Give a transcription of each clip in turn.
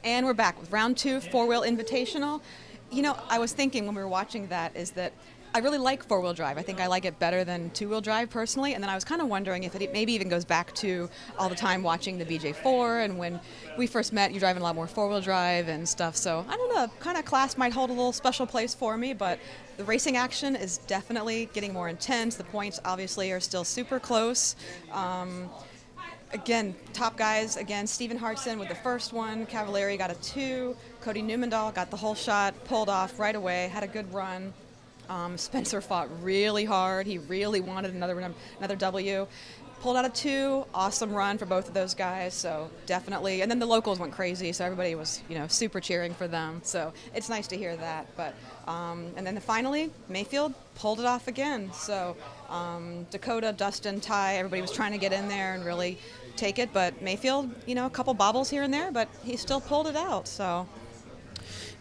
And we're back with round two, four-wheel invitational. You know, I was thinking when we were watching that is that I really like four-wheel drive. I think I like it better than two-wheel drive personally. And then I was kind of wondering if it maybe even goes back to all the time watching the BJ4 and when we first met, you driving a lot more four-wheel drive and stuff. So I don't know, kind of class might hold a little special place for me, but the racing action is definitely getting more intense. The points obviously are still super close. Again, top guys, again, Stephen Hartson with the first one, Cavalieri got a 2, Cody Newmandahl got the whole shot, pulled off right away, had a good run. Spencer fought really hard. He really wanted another W. Pulled out a 2, awesome run for both of those guys, so definitely. And then the locals went crazy, so everybody was, super cheering for them. So it's nice to hear that. But and then finally, Mayfield pulled it off again. So Dakota, Dustin, Ty, everybody was trying to get in there and really take it, but Mayfield, a couple bobbles here and there, but he still pulled it out. So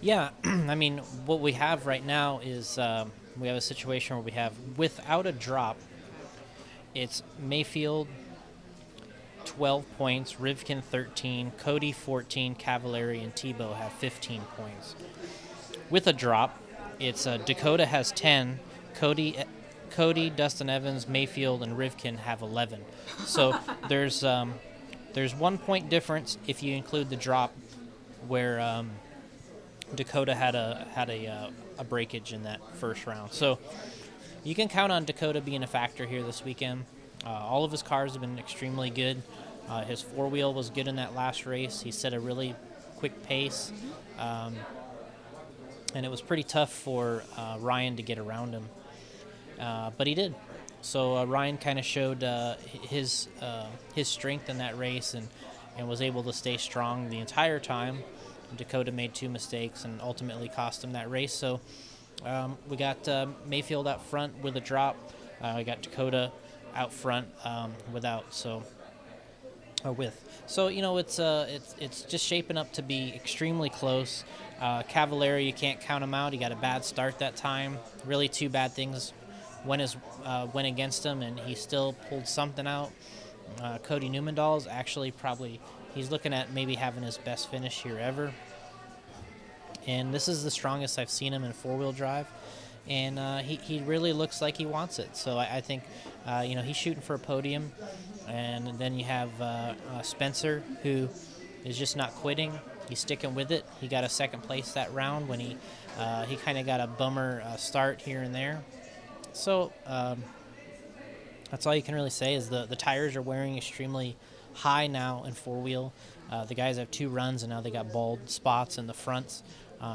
Yeah, I mean, what we have right now is we have a situation where we have, without a drop, it's Mayfield 12 points, Rivkin 13, Cody 14, Cavalieri and Tebow have 15 points. With a drop, it's Dakota has 10, Cody, Dustin Evans, Mayfield, and Rivkin have 11. So there's 1 point difference if you include the drop, where Dakota had a breakage in that first round. So you can count on Dakota being a factor here this weekend. All of his cars have been extremely good. His four-wheel was good in that last race. He set a really quick pace, and it was pretty tough for Ryan to get around him. But he did. So Ryan kind of showed his strength in that race and was able to stay strong the entire time. Dakota made 2 mistakes and ultimately cost him that race. So we got Mayfield out front with a drop. We got Dakota out front without. So it's just shaping up to be extremely close. Cavalieri, you can't count him out. He got a bad start that time. Really 2 bad things went against him, and he still pulled something out. Cody Newmandahl is actually he's looking at maybe having his best finish here ever. And this is the strongest I've seen him in four-wheel drive. And he really looks like he wants it. So I think, he's shooting for a podium. And then you have Spencer, who is just not quitting. He's sticking with it. He got a second place that round when he kind of got a bummer start here and there. So that's all you can really say is the tires are wearing extremely high now in four-wheel. The guys have 2 runs, and now they got bald spots in the fronts.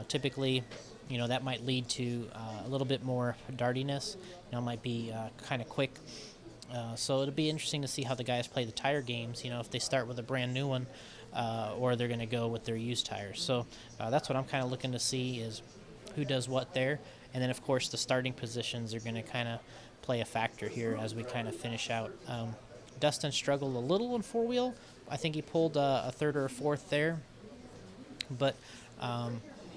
Typically, that might lead to a little bit more dartiness. Might be kind of quick. So it'll be interesting to see how the guys play the tire games, if they start with a brand new one or they're going to go with their used tires. So that's what I'm kind of looking to see is who does what there. And then, of course, the starting positions are going to kind of play a factor here as we kind of finish out. Dustin struggled a little in four-wheel. I think he pulled a third or a fourth there. But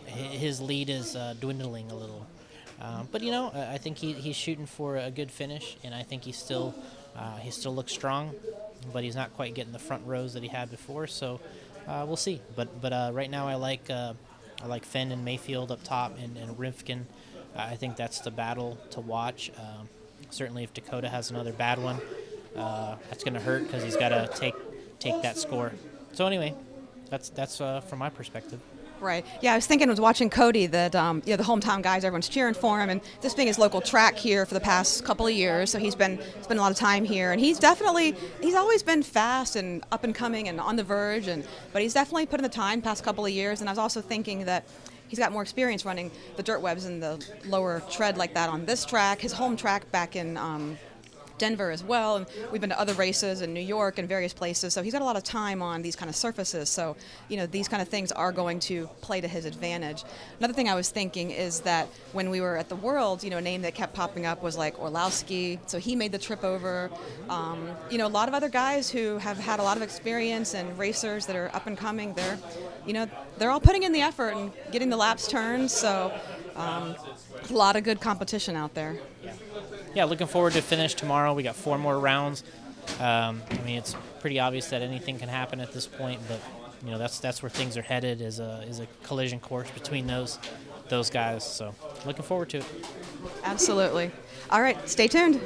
his lead is dwindling a little. But I think he's shooting for a good finish, and I think he still looks strong, but he's not quite getting the front rows that he had before. So we'll see. But right now I like Fenn and Mayfield up top and Rivkin. I think that's the battle to watch. Certainly, if Dakota has another bad one, that's going to hurt because he's got to take that score. So anyway, that's from my perspective. Right. Yeah, I was thinking, I was watching Cody, that the hometown guys, everyone's cheering for him, and this being his local track here for the past couple of years, so he's spent a lot of time here, and he's always been fast and up and coming and on the verge, but he's definitely put in the time past couple of years. And I was also thinking that he's got more experience running the dirt webs and the lower tread like that on this track. His home track back in Denver as well, and we've been to other races in New York and various places, so he's got a lot of time on these kind of surfaces, so these kind of things are going to play to his advantage. Another thing I was thinking is that when we were at the World, a name that kept popping up was like Orlowski, so he made the trip over. A lot of other guys who have had a lot of experience and racers that are up and coming, they're all putting in the effort and getting the laps turned, so a lot of good competition out there. Yeah, looking forward to finish tomorrow. We got 4 more rounds. It's pretty obvious that anything can happen at this point, but that's where things are headed, is a collision course between those guys. So looking forward to it. Absolutely. All right, stay tuned.